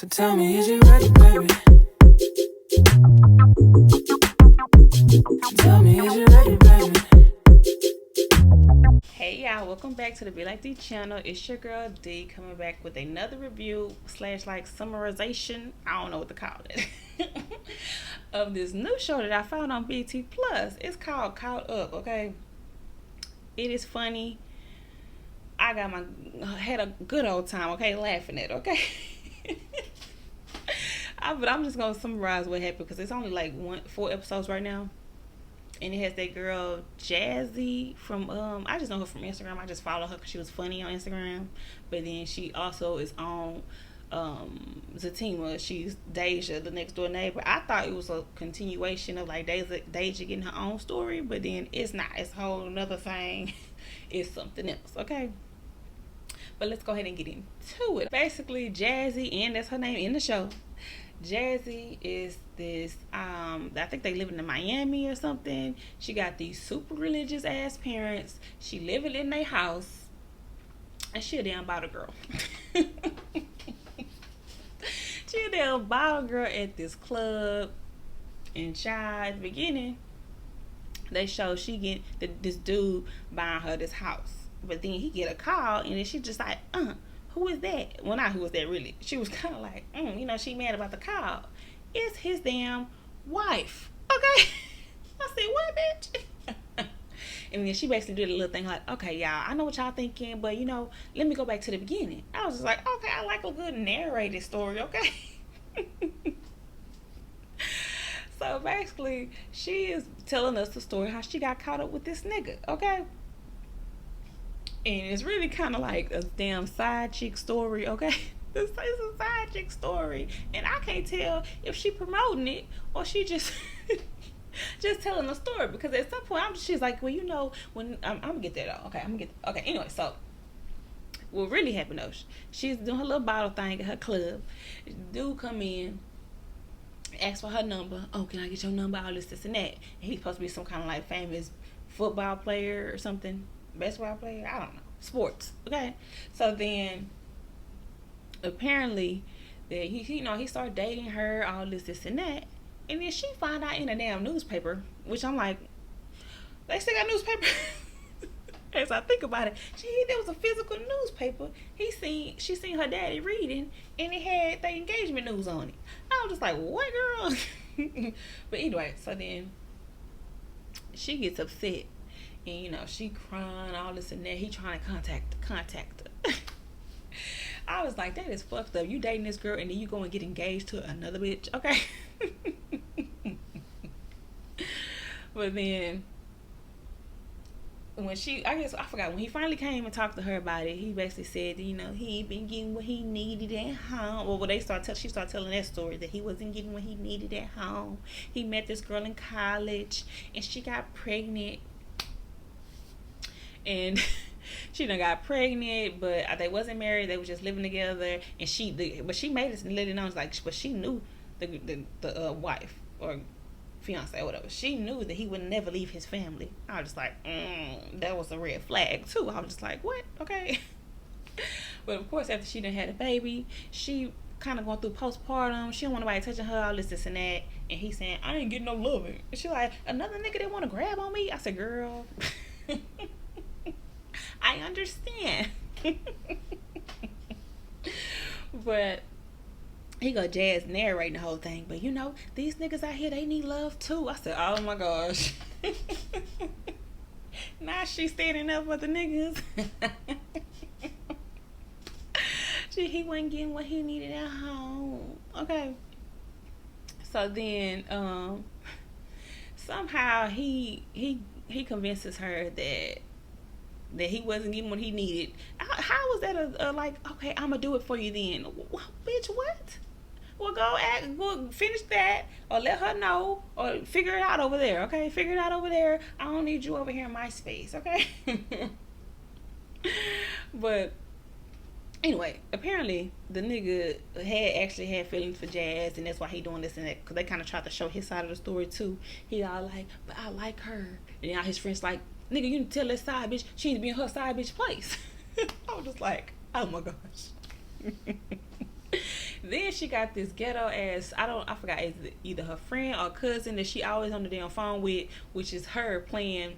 So tell me, is you ready, baby? Tell me, is you ready, baby? Hey y'all, welcome back to the Be Like D channel. It's your girl D coming back with another review slash like summarization, I don't know what to call it, of this new show that I found on BT Plus. It's called Caught Up, okay? It is funny. I had a good old time, okay, laughing at it, okay? But I'm just gonna summarize what happened because it's only like 4 episodes right now. And it has that girl Jazzy from I just know her from Instagram. I just follow her because she was funny on Instagram. But then she also is on Zatima. She's Deja, the next door neighbor. I thought it was a continuation of like Deja getting her own story, but then it's not. It's a whole another thing. It's something else, okay? But let's go ahead and get into it. Basically, Jazzy, and that's her name in the show. Jazzy is this I think they living in Miami or something. She got these super religious ass parents. She living in their house, and she a damn bottle girl. She a damn bottle girl at this club. And child, at the beginning, they show she get this dude buying her this house, but then he get a call, and then she just like, who is that? Well, not who is that really. She was kind of like, she mad about the call. It's his damn wife. Okay. I said, what, bitch? And then she basically did a little thing like, okay, y'all, I know what y'all thinking, but let me go back to the beginning. I was just like, okay, I like a good narrated story, okay? So basically, she is telling us the story how she got caught up with this nigga, okay? And it's really kind of like a damn side chick story, okay? It's a side chick story. And I can't tell if she promoting it or she just just telling a story. Because at some point, she's like, well, when I'm going to get that out. Okay, okay, anyway, so what really happened though, she's doing her little bottle thing at her club. Dude come in, ask for her number. Oh, can I get your number? All this, and that. And he's supposed to be some kind of like famous football player or something. Basketball player, I don't know, sports, okay? So then apparently that he started dating her, all this and that, and then she found out in a damn newspaper, which I'm like, they still got newspaper. As I think about it, there was a physical newspaper. She seen her daddy reading, and it had the engagement news on it. I was just like, what, girl? But anyway, so then she gets upset. And she crying, all this and that. He trying to contact her. I was like, that is fucked up. You dating this girl and then you go and get engaged to another bitch, okay? But then when when he finally came and talked to her about it, he basically said that, he ain't been getting what he needed at home. Well, she started telling that story that he wasn't getting what he needed at home. He met this girl in college and she got pregnant. And she done got pregnant, but they wasn't married. They was just living together. And but she made it and let it know. It's like, but she knew the wife or fiance or whatever. She knew that he would never leave his family. I was just like, that was a red flag too. I was just like, what? Okay. But of course, after she done had a baby, she kind of going through postpartum. She don't want nobody touching her, all this and that. And he saying, I ain't getting no loving. And she like, another nigga that want to grab on me? I said, girl. I understand. But he go Jazz narrating the whole thing. But these niggas out here, they need love too. I said, oh my gosh. Now she standing up for the niggas. He wasn't getting what he needed at home. Okay. So then somehow he convinces her that he wasn't getting what he needed. How was that okay, I'm gonna do it for you then? Bitch, what? Well, go finish that, or let her know, or figure it out over there, okay? Figure it out over there. I don't need you over here in my space, okay? But anyway, apparently the nigga actually had feelings for Jazz, and that's why he doing this and that, because they kind of tried to show his side of the story too. He all like, but I like her, and now his friends like, nigga, you need to tell that side bitch she need to be in her side bitch place. I was just like, oh my gosh. Then she got this ghetto ass, I forgot, either her friend or cousin that she always on the damn phone with, which is her playing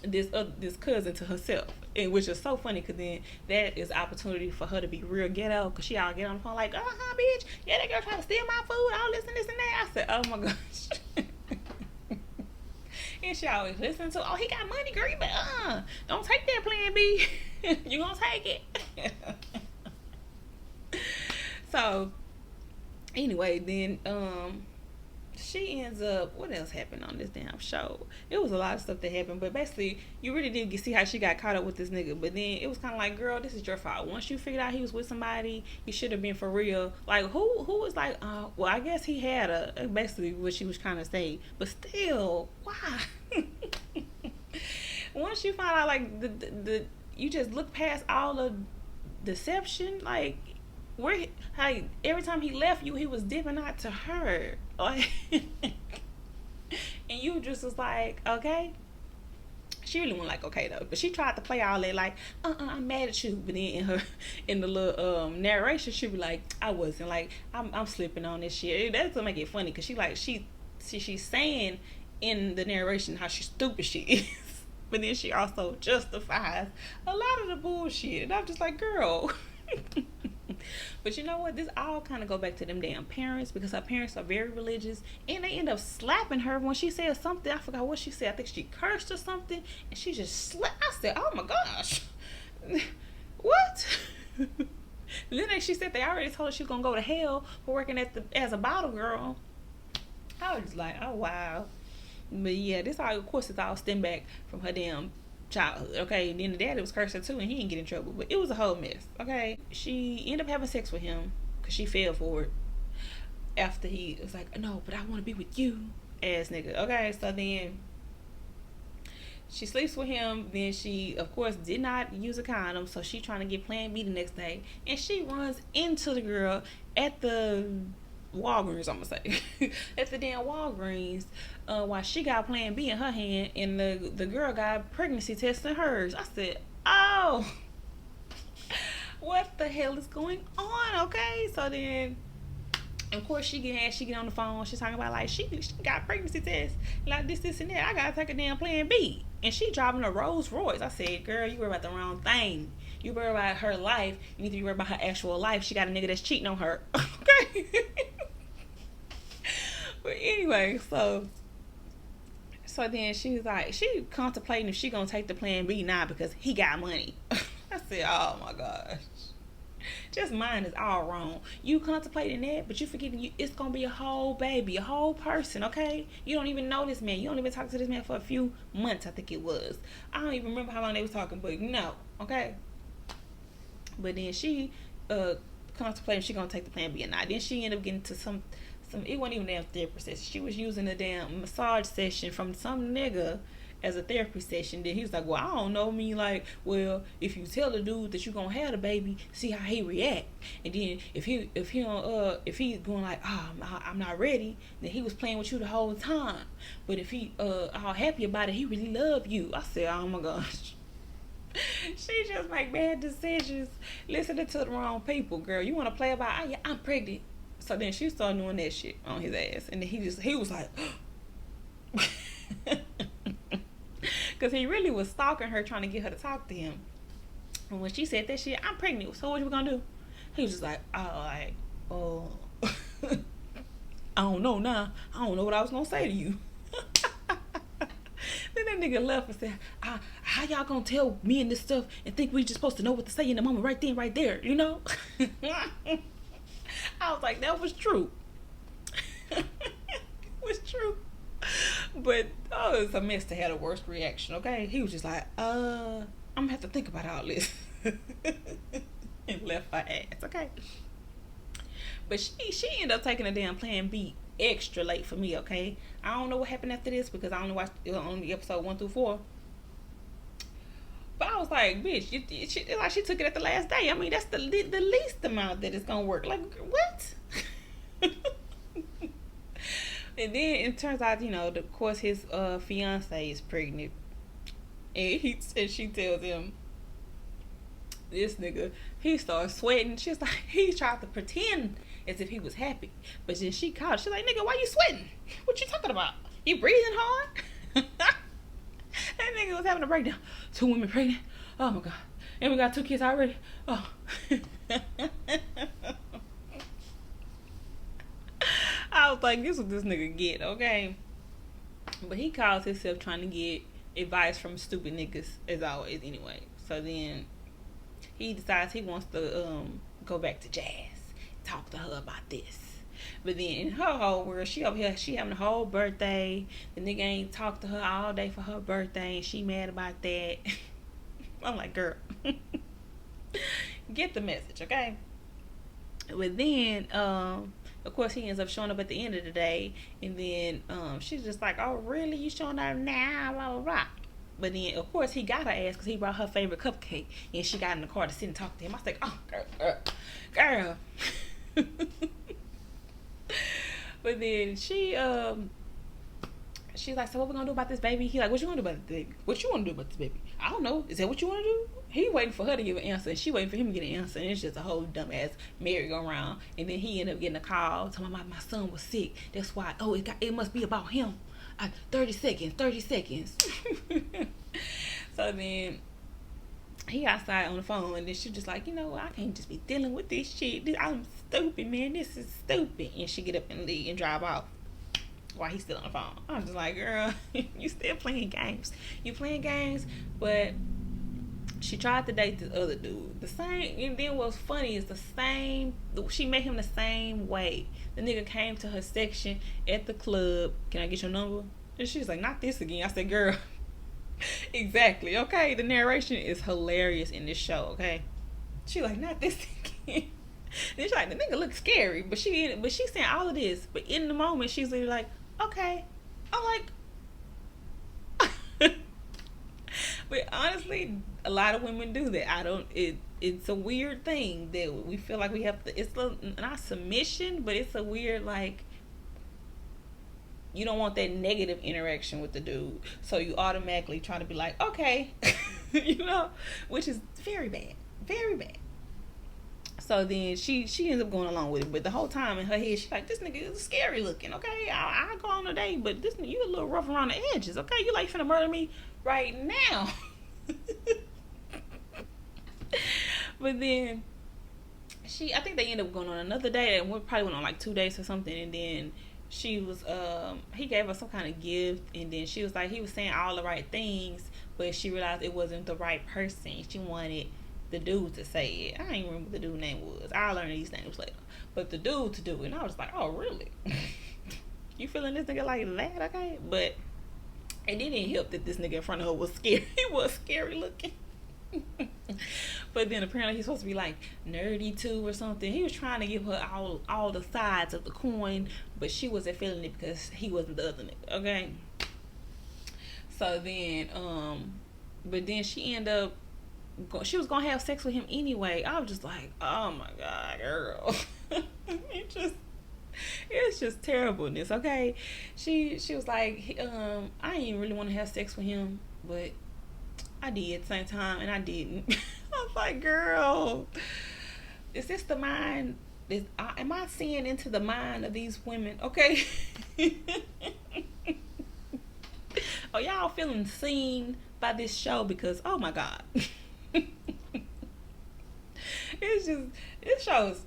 this cousin to herself, and which is so funny because then that is opportunity for her to be real ghetto, because she all get on the phone like, bitch, yeah, that girl trying to steal my food, all this and this and that. I said, oh my gosh. And she always listen to, oh, he got money, girl, but don't take that plan B. You gonna take it. So anyway, then she ends up, what else happened on this damn show? It was a lot of stuff that happened, but basically you really did see how she got caught up with this nigga. But then it was kind of like, girl, this is your fault. Once you figured out he was with somebody, you should have been for real. Like, who was like, well, I guess he had basically what she was trying to say, but still, why? Once you find out, like, the you just look past all the deception, like, where, like, every time he left you, he was dipping out to her, like, and you just was like, okay. She really wasn't like, okay though, but she tried to play all that like, I'm mad at you, but then in the little narration, she be like, I wasn't, like, I'm slipping on this shit. That's to make it funny, because she's saying in the narration how she stupid she is, but then she also justifies a lot of the bullshit, and I'm just like, girl. But you know what? This all kind of go back to them damn parents, because her parents are very religious, and they end up slapping her when she said something. I forgot what she said. I think she cursed or something, and she just slapped. I said, "Oh my gosh, what?" Then she said they already told her she was gonna go to hell for working as a bottle girl. I was just like, oh wow. But yeah, this all, of course, it's all stem back from her damn childhood, okay? And then the daddy was cursing too, and he didn't get in trouble, but it was a whole mess, okay? She ended up having sex with him because she fell for it after he was like, no, but I want to be with you, ass nigga, okay? So then she sleeps with him. Then she, of course, did not use a condom, so she trying to get plan B the next day, and she runs into the girl at the Walgreens, I'm gonna say, at the damn Walgreens, while she got plan B in her hand, and the girl got pregnancy testing hers. I said, oh, what the hell is going on? Okay, so then, of course, she get on the phone. She's talking about, like, she got pregnancy tests, like this and that. I gotta take a damn plan B, and she driving a Rolls Royce. I said, girl, you worry about the wrong thing. You worry about her life. You need to be worried about her actual life. She got a nigga that's cheating on her. Okay. But anyway, so then she was like, she contemplating if she gonna take the plan B now because he got money. I said, oh my gosh. Just mine is all wrong. You contemplating that, but you forgetting it's gonna be a whole baby, a whole person, okay? You don't even know this man. You don't even talk to this man for a few months, I think it was. I don't even remember how long they was talking, but no, okay? But then she contemplating if she gonna take the plan B or not. Then she ended up getting to some, it wasn't even a damn therapy session. She was using a damn massage session from some nigga as a therapy session. Then he was like, well, I don't know, me, like, well, if you tell the dude that you gonna have the baby, see how he react. And then if he's going like, oh, I'm not ready, then he was playing with you the whole time. But if he all happy about it, he really love you. I said, oh my gosh. She just make bad decisions listening to the wrong people, girl. You want to play about, oh, yeah, I'm pregnant. So then she started doing that shit on his ass, and then he was like, because he really was stalking her, trying to get her to talk to him. And when she said that shit, I'm pregnant, so what you gonna do? He was just like, I don't know now. I don't know what I was gonna say to you. Then that nigga left and said, how y'all gonna tell me and this stuff and think we just supposed to know what to say in the moment right then, right there, you know? I was like, that was true. It was true. But it's a mess to have the worst reaction, okay? He was just like, I'm gonna have to think about all this. And left her ass, okay? But she ended up taking a damn plan B extra late for me, okay? I don't know what happened after this because I only watched only episode 1 through 4. But I was like, bitch, she took it at the last day. I mean, that's the least amount that it's gonna work. Like, what? And then it turns out, of course, his fiance is pregnant, and she tells him, This nigga, he started sweating. She's like, he tried to pretend as if he was happy. But then she called. She's like, nigga, why you sweating? What you talking about? You breathing hard? That nigga was having a breakdown. 2 women pregnant. Oh my God. And we got 2 kids already. Oh. I was like, this is what this nigga get, okay? But he calls himself trying to get advice from stupid niggas, as always, anyway. So then he decides he wants to go back to Jazz, talk to her about this. But then in her whole world, she over here, she having a whole birthday. The nigga ain't talked to her all day for her birthday, and she mad about that. I'm like, girl, get the message, okay? But then, of course, he ends up showing up at the end of the day, and then she's just like, oh, really? You showing up now? Blah, blah, blah. But then, of course, he got her ass because he brought her favorite cupcake, and she got in the car to sit and talk to him. I was like, oh, girl. But then she's like, so what we gonna do about this baby? He like, what you gonna do about this baby? What you wanna do about this baby? I don't know. Is that what you wanna do? He waiting for her to give an answer, and she waiting for him to get an answer, and it's just a whole dumbass merry-go-round. And then he ended up getting a call telling my son was sick. That's why. Oh, it must be about him. 30 seconds. So then he outside on the phone, and then she just like, I can't just be dealing with this shit. I'm stupid, man. This is stupid. And she get up and leave and drive off while he's still on the phone. I'm just like, girl, you still playing games. You playing games, but she tried to date this other dude. The same, and then what's funny is the same, she met him the same way. The nigga came to her section at the club. Can I get your number? And she's like, not this again. I said, girl, exactly, okay? The narration is hilarious in this show, okay? She like, not this again. Then she's like, the nigga looks scary, but she's saying all of this, but in the moment she's literally like, okay. I'm like, but honestly, a lot of women do that. It's a weird thing that we feel like we have to, it's not submission, but it's a weird, like, you don't want that negative interaction with the dude, so you automatically try to be like, okay. Which is very bad. So then she ends up going along with it, but the whole time in her head she's like, this nigga is scary looking, okay? I go on a date, but this nigga, you a little rough around the edges, okay? You like finna murder me right now. But then I think they ended up going on another date, and we probably went on like 2 dates or something, and then she was he gave her some kind of gift, and then she was like, he was saying all the right things, but she realized it wasn't the right person. She wanted the dude to say it. I ain't remember what the dude's name was. I'll learn these names later. But the dude to do it, and I was like, oh really? You feeling this nigga like that, okay? But it didn't help that this nigga in front of her was scary. He was scary looking. But then apparently he's supposed to be like nerdy too or something. He was trying to give her all the sides of the coin, but she wasn't feeling it because he wasn't the other nigga, okay? So then but then she ended up she was gonna have sex with him anyway. I was just like, oh my God, girl. It's just terribleness, okay? She was like, I didn't really want to have sex with him, but I did at the same time, and I didn't. I was like, girl, is this the mind? Am I seeing into the mind of these women? Okay. Are y'all feeling seen by this show? Because, oh my God. This show is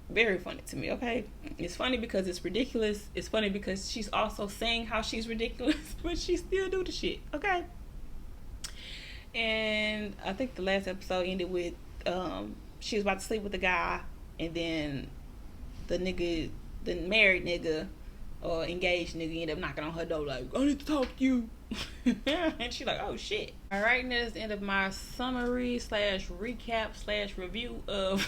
very funny to me, okay? It's funny because it's ridiculous. It's funny because she's also saying how she's ridiculous, but she still do the shit, okay? And I think the last episode ended with she was about to sleep with the guy, and then the married nigga or engaged nigga ended up knocking on her door like, I need to talk to you. And she's like, oh shit. Alright, and that's the end of my summary / recap / review of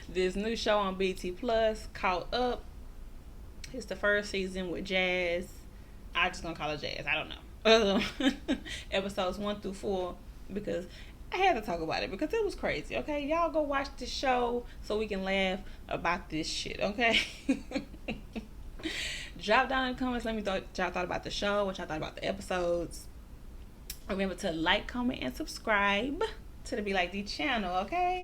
this new show on BT Plus, Caught Up. It's the first season with Jazz. I'm just gonna call her Jazz, I don't know. Episodes 1 through 4, because I had to talk about it because it was crazy, okay? Y'all go watch the show so we can laugh about this shit, okay? Drop down in the comments, let me know what y'all thought about the show, what y'all thought about the episodes. Remember to like, comment, and subscribe to the Be Like D channel, okay?